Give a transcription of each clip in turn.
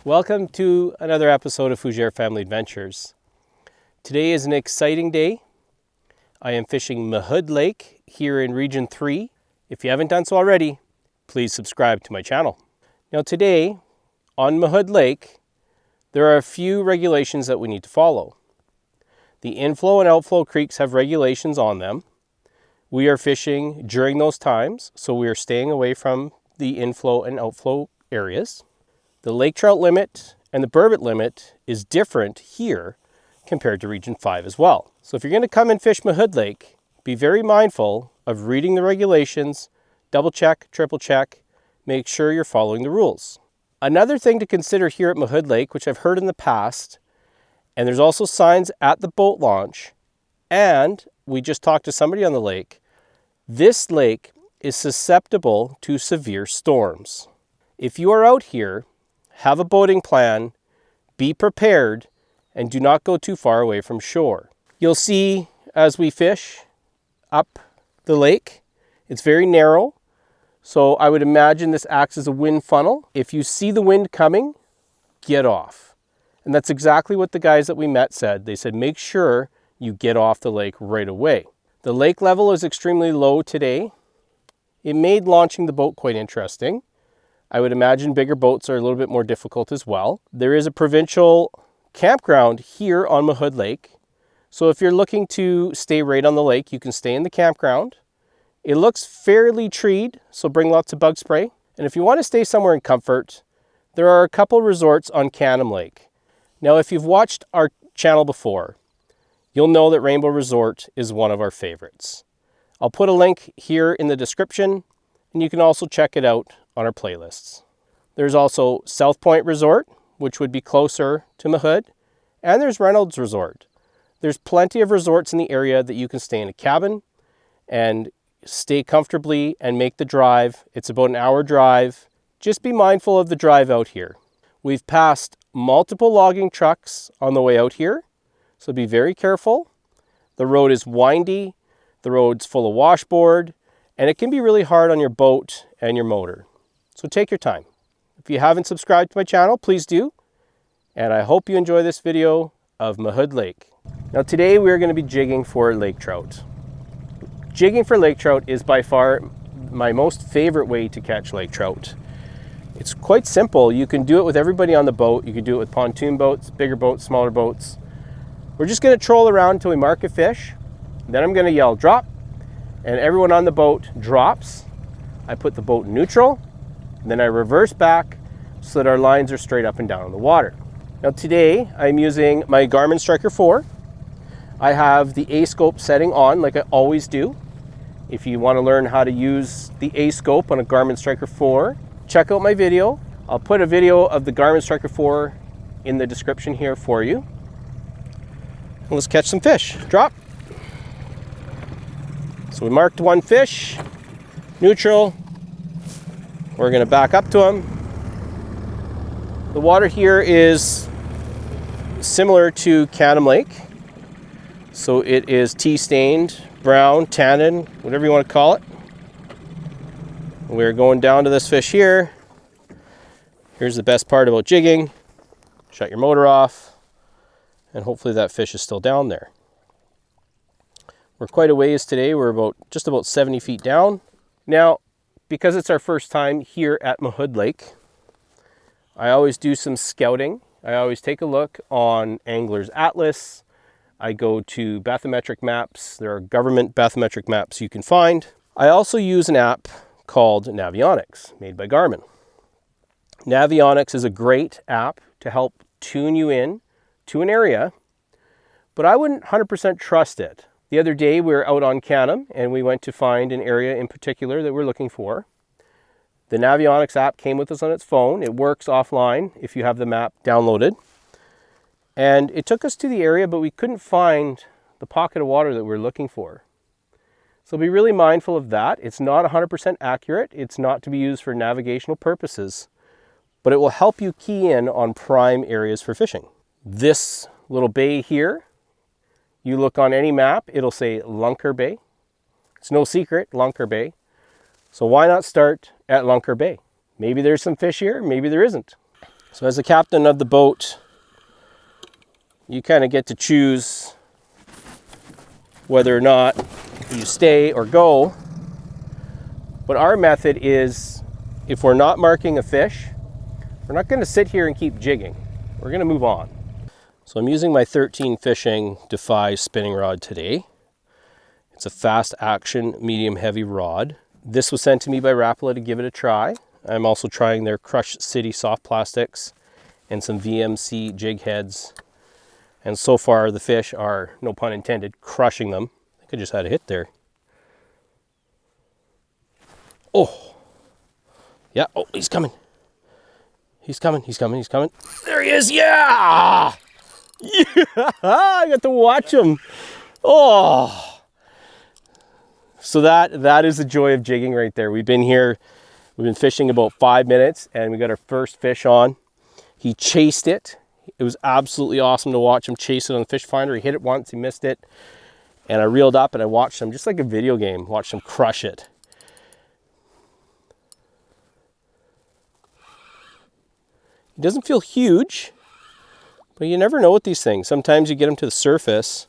Welcome to another episode of Fougere Family Adventures. Today is an exciting day. I am fishing Mahood Lake here in Region 3. If you haven't done so already, please subscribe to my channel. Now today, on Mahood Lake, there are a few regulations that we need to follow. The inflow and outflow creeks have regulations on them. We are fishing during those times, so we are staying away from the inflow and outflow areas. The lake trout limit and the burbot limit is different here compared to Region 5 as well. So if you're going to come and fish Mahood Lake, be very mindful of reading the regulations, double check, triple check, make sure you're following the rules. Another thing to consider here at Mahood Lake, which I've heard in the past, and there's also signs at the boat launch, and we just talked to somebody on the lake, this lake is susceptible to severe storms. If you are out here, have a boating plan, be prepared, and do not go too far away from shore. You'll see as we fish up the lake, it's very narrow, so I would imagine this acts as a wind funnel. If you see the wind coming, get off. And that's exactly what the guys that we met said. They said, make sure you get off the lake right away. The lake level is extremely low today. It made launching the boat quite interesting. I would imagine bigger boats are a little bit more difficult as well. There is a provincial campground here on Mahood Lake. So if you're looking to stay right on the lake, you can stay in the campground. It looks fairly treed, so bring lots of bug spray. And if you want to stay somewhere in comfort, there are a couple resorts on Canim Lake. Now, if you've watched our channel before, you'll know that Rainbow Resort is one of our favorites. I'll put a link here in the description, and you can also check it out on our playlists. There's also South Point Resort, which would be closer to Mahood, and there's Reynolds Resort. There's plenty of resorts in the area that you can stay in a cabin and stay comfortably and make the drive. It's about an hour drive. Just be mindful of the drive out here. We've passed multiple logging trucks on the way out here, so be very careful. The road is windy, the road's full of washboard, and it can be really hard on your boat and your motor. So take your time. If you haven't subscribed to my channel, please do. And I hope you enjoy this video of Mahood Lake. Now today we're going to be jigging for lake trout. Jigging for lake trout is by far my most favorite way to catch lake trout. It's quite simple. You can do it with everybody on the boat. You can do it with pontoon boats, bigger boats, smaller boats. We're just going to troll around until we mark a fish. Then I'm going to yell drop, and everyone on the boat drops. I put the boat in neutral, and then I reverse back so that our lines are straight up and down in the water. Now today I'm using my Garmin Striker 4. I have the A-scope setting on like I always do. If you want to learn how to use the A-scope on a Garmin Striker 4, check out my video. I'll put a video of the Garmin Striker 4 in the description here for you. And let's catch some fish. Drop. So we marked one fish, neutral. We're going to back up to him. The water here is similar to Canim Lake. So it is tea stained, brown, tannin, whatever you want to call it. We're going down to this fish here. Here's the best part about jigging. Shut your motor off, and hopefully that fish is still down there. We're quite a ways today. We're just about 70 feet down. Now, because it's our first time here at Mahood Lake, I always do some scouting. I always take a look on Angler's Atlas. I go to bathymetric maps. There are government bathymetric maps you can find. I also use an app called Navionics, made by Garmin. Navionics is a great app to help tune you in to an area, but I wouldn't 100% trust it. The other day we were out on Canim and we went to find an area in particular that we're looking for. The Navionics app came with us on its phone. It works offline if you have the map downloaded. And it took us to the area, but we couldn't find the pocket of water that we were looking for. So be really mindful of that. It's not 100% accurate. It's not to be used for navigational purposes, but it will help you key in on prime areas for fishing. This little bay here, you look on any map, it'll say Lunker Bay. It's no secret, Lunker Bay. So why not start at Lunker Bay? Maybe there's some fish here, maybe there isn't. So as the captain of the boat, you kind of get to choose whether or not you stay or go. But our method is, if we're not marking a fish, we're not going to sit here and keep jigging. We're going to move on. So I'm using my 13 Fishing Defy spinning rod today. It's a fast action medium heavy rod. This was sent to me by Rapala to give it a try. I'm also trying their Crush City soft plastics and some VMC jig heads. And so far the fish are, no pun intended, crushing them. I think I just had a hit there. Oh, yeah, oh, he's coming. He's coming, he's coming, he's coming. There he is, yeah! Yeah, I got to watch him. Oh. So that is the joy of jigging right there. We've been fishing about 5 minutes and we got our first fish on. He chased it. It was absolutely awesome to watch him chase it on the fish finder. He hit it once, he missed it. And I reeled up and I watched him, just like a video game, watched him crush it. He doesn't feel huge, but you never know with these things. Sometimes you get them to the surface.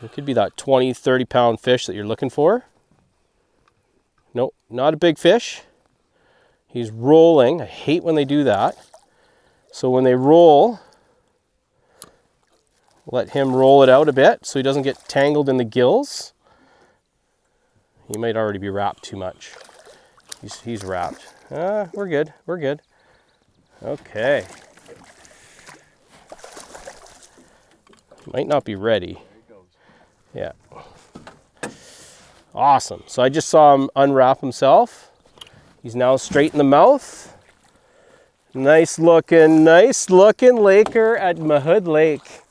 It could be that 20, 30 pound fish that you're looking for. Nope, not a big fish. He's rolling. I hate when they do that. So when they roll, let him roll it out a bit so he doesn't get tangled in the gills. He might already be wrapped too much. He's wrapped. We're good, we're good. Okay. Might not be ready. Yeah. Awesome. So I just saw him unwrap himself. He's now straight in the mouth. Nice looking Laker at Mahood Lake.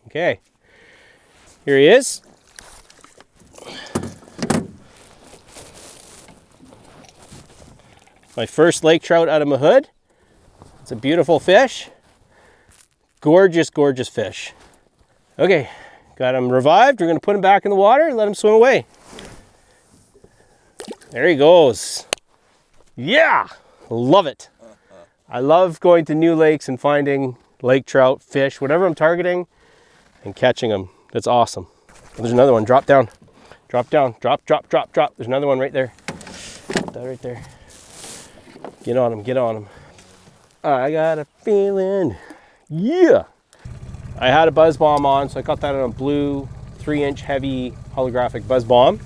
Okay. Here he is. My first lake trout out of Mahood. It's a beautiful fish. Gorgeous, gorgeous fish. Okay, got him revived. We're gonna put him back in the water and let him swim away. There he goes. Yeah, love it. I love going to new lakes and finding lake trout, fish, whatever I'm targeting, and catching them. That's awesome. Oh, there's another one. Drop down. Drop down. Drop, drop, drop, drop. There's another one right there. That right there. Get on him, get on him. I got a feeling. Yeah. I had a buzz bomb on, so I got that on a blue 3-inch heavy holographic buzz bomb.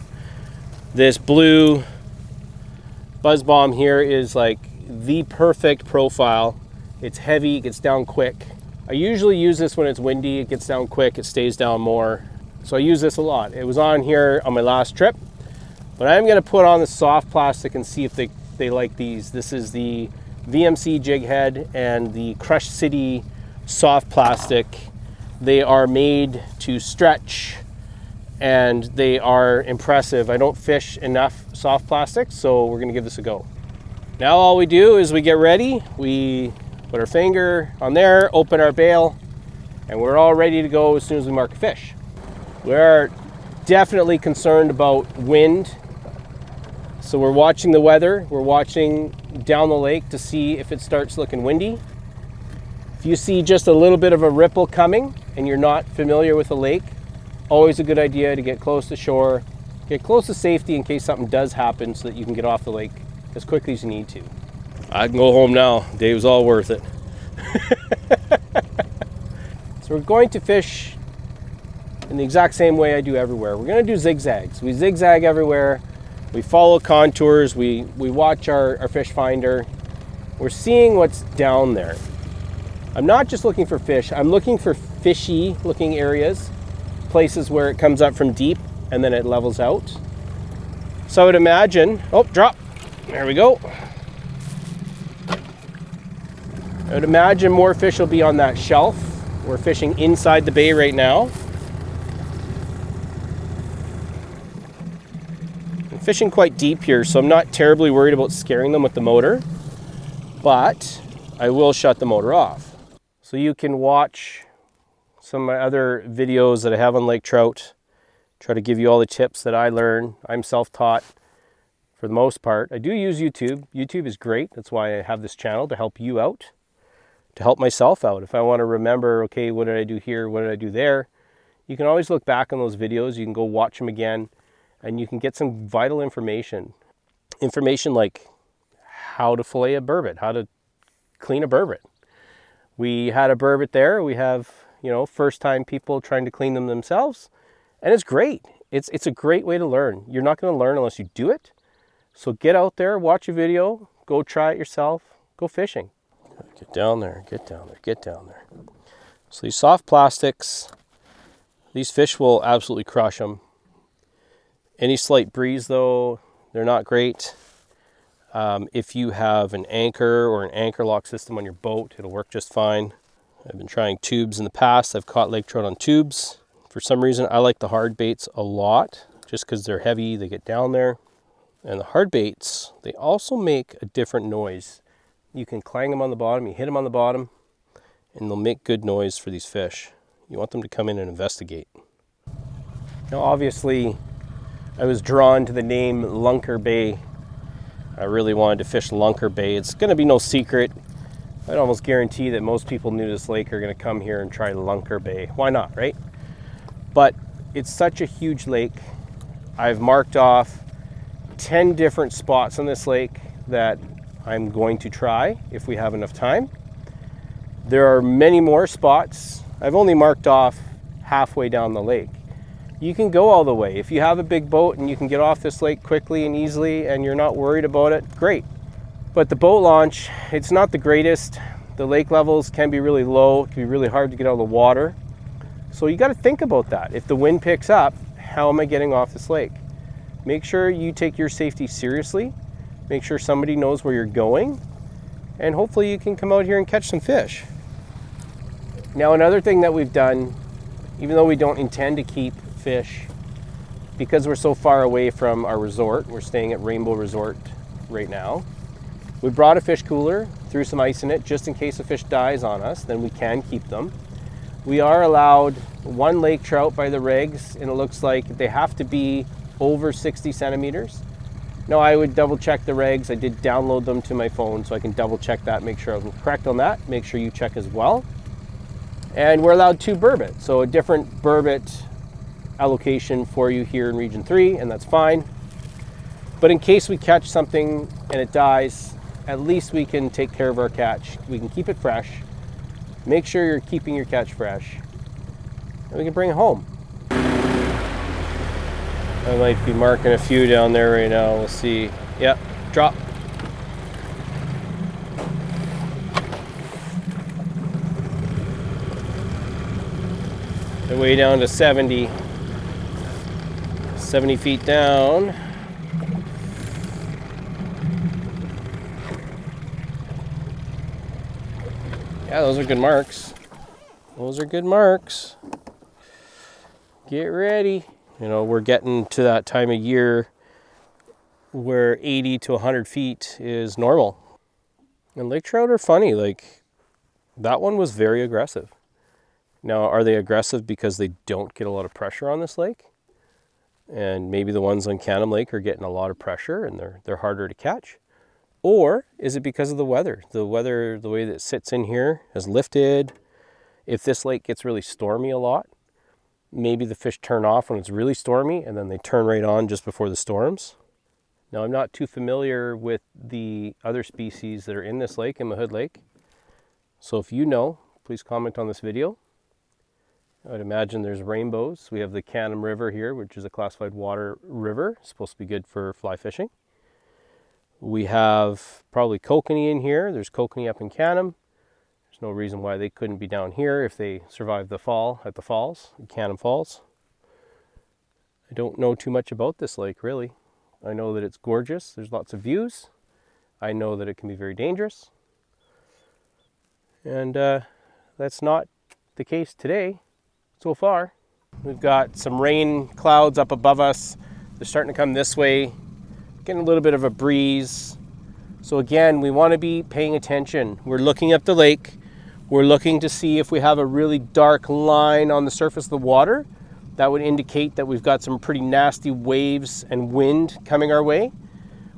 This blue buzz bomb here is like the perfect profile. It's heavy, it gets down quick. I usually use this when it's windy. It gets down quick, it stays down more. So I use this a lot. It was on here on my last trip, but I'm gonna put on the soft plastic and see if they like these. This is the VMC jig head and the Crush City soft plastic. They are made to stretch and they are impressive. I don't fish enough soft plastic, so we're gonna give this a go. Now all we do is we get ready, we put our finger on there, open our bail, and we're all ready to go as soon as we mark a fish. We're definitely concerned about wind. So we're watching the weather, we're watching down the lake to see if it starts looking windy. If you see just a little bit of a ripple coming and you're not familiar with the lake, always a good idea to get close to shore, get close to safety in case something does happen so that you can get off the lake as quickly as you need to. I can go home now. Day was all worth it. So we're going to fish in the exact same way I do everywhere. We're going to do zigzags. We zigzag everywhere. We follow contours, we watch our fish finder. We're seeing what's down there. I'm not just looking for fish, I'm looking for fishy looking areas, places where it comes up from deep and then it levels out. So I would imagine, oh, drop, there we go. I would imagine more fish will be on that shelf. We're fishing inside the bay right now. Fishing quite deep here, so I'm not terribly worried about scaring them with the motor, but I will shut the motor off. So you can watch some of my other videos that I have on lake trout, try to give you all the tips that I learn. I'm self-taught, for the most part. I do use YouTube. YouTube is great. That's why I have this channel, to help you out, to help myself out. If I want to remember, okay, what did I do here? What did I do there? You can always look back on those videos. You can go watch them again, and you can get some vital information. Information like how to fillet a burbot, how to clean a burbot. We had a burbot there. We have, you know, first time people trying to clean them themselves. And it's great. It's a great way to learn. You're not going to learn unless you do it. So get out there, watch a video, go try it yourself, go fishing. Get down there, get down there, get down there. So these soft plastics, these fish will absolutely crush them. Any slight breeze though, they're not great. If you have an anchor or an anchor lock system on your boat, it'll work just fine. I've been trying tubes in the past. I've caught lake trout on tubes. For some reason, I like the hard baits a lot, just because they're heavy, they get down there. And the hard baits, they also make a different noise. You can clang them on the bottom, you hit them on the bottom, and they'll make good noise for these fish. You want them to come in and investigate. Now obviously, I was drawn to the name Lunker Bay. I really wanted to fish Lunker Bay. It's going to be no secret. I'd almost guarantee that most people new to this lake are going to come here and try Lunker Bay. Why not, right? But it's such a huge lake. I've marked off 10 different spots on this lake that I'm going to try if we have enough time. There are many more spots. I've only marked off halfway down the lake. You can go all the way. If you have a big boat and you can get off this lake quickly and easily and you're not worried about it, great. But the boat launch, it's not the greatest. The lake levels can be really low. It can be really hard to get out of the water. So you got to think about that. If the wind picks up, how am I getting off this lake? Make sure you take your safety seriously. Make sure somebody knows where you're going. And hopefully you can come out here and catch some fish. Now another thing that we've done, even though we don't intend to keep fish, because we're so far away from our resort, we're staying at Rainbow Resort right now, we brought a fish cooler, threw some ice in it just in case a fish dies on us, then we can keep them. We are allowed 1 lake trout by the regs, and it looks like they have to be over 60 centimeters. Now I would double check the regs. I did download them to my phone so I can double check that, make sure I'm correct on that. Make sure you check as well. And we're allowed 2 burbot, so a different burbot allocation for you here in Region 3, and that's fine. But in case we catch something and it dies, at least we can take care of our catch. We can keep it fresh. Make sure you're keeping your catch fresh, and we can bring it home. I might be marking a few down there right now. We'll see. Yep, drop. They're way down to 70 feet down. Yeah, those are good marks. Those are good marks. Get ready. You know, we're getting to that time of year where 80 to 100 feet is normal. And lake trout are funny. Like, that one was very aggressive. Now, are they aggressive because they don't get a lot of pressure on this lake? And maybe the ones on Canim Lake are getting a lot of pressure and they're harder to catch? Or is it because of the weather? The weather, the way that it sits in here, has lifted. If this lake gets really stormy a lot, maybe the fish turn off when it's really stormy and then they turn right on just before the storms. Now, I'm not too familiar with the other species that are in this lake, in Mahood Lake. So if you know, please comment on this video. I would imagine there's rainbows. We have the Canim River here, which is a classified water river. It's supposed to be good for fly fishing. We have probably kokanee in here. There's kokanee up in Canim. There's no reason why they couldn't be down here if they survived the fall at the falls, Canim Falls. I don't know too much about this lake, really. I know that it's gorgeous. There's lots of views. I know that it can be very dangerous. And that's not the case today so far. We've got some rain clouds up above us. They're starting to come this way. Getting a little bit of a breeze. So again, we want to be paying attention. We're looking at the lake. We're looking to see if we have a really dark line on the surface of the water. That would indicate that we've got some pretty nasty waves and wind coming our way.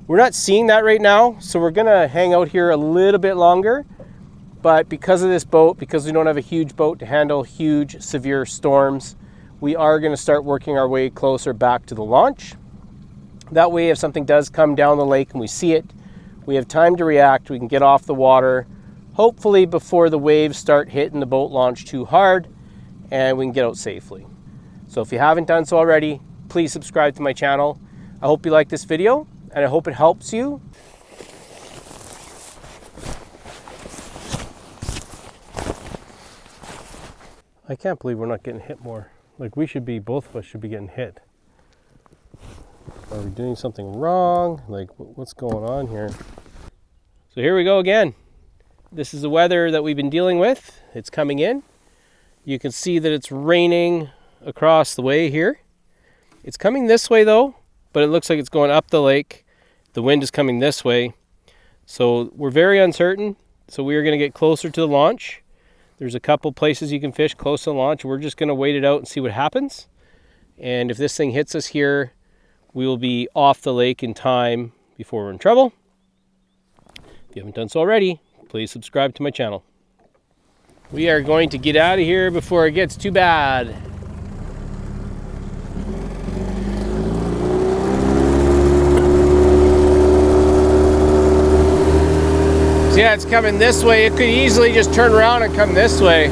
We're not seeing that right now, so we're gonna hang out here a little bit longer. But because of this boat, because we don't have a huge boat to handle huge, severe storms, we are gonna start working our way closer back to the launch. That way, if something does come down the lake and we see it, we have time to react, we can get off the water, hopefully before the waves start hitting the boat launch too hard, and we can get out safely. So if you haven't done so already, please subscribe to my channel. I hope you like this video, and I hope it helps you. I can't believe we're not getting hit more. Like, we should be, both of us should be getting hit. Are we doing something wrong? Like, what's going on here? So here we go again. This is the weather that we've been dealing with. It's coming in. You can see that it's raining across the way here. It's coming this way though, but it looks like it's going up the lake. The wind is coming this way. So we're very uncertain. So we are going to get closer to the launch. There's a couple places you can fish close to the launch. We're just going to wait it out and see what happens. And if this thing hits us here, we will be off the lake in time before we're in trouble. If you haven't done so already, please subscribe to my channel. We are going to get out of here before it gets too bad. So yeah, it's coming this way. It could easily just turn around and come this way.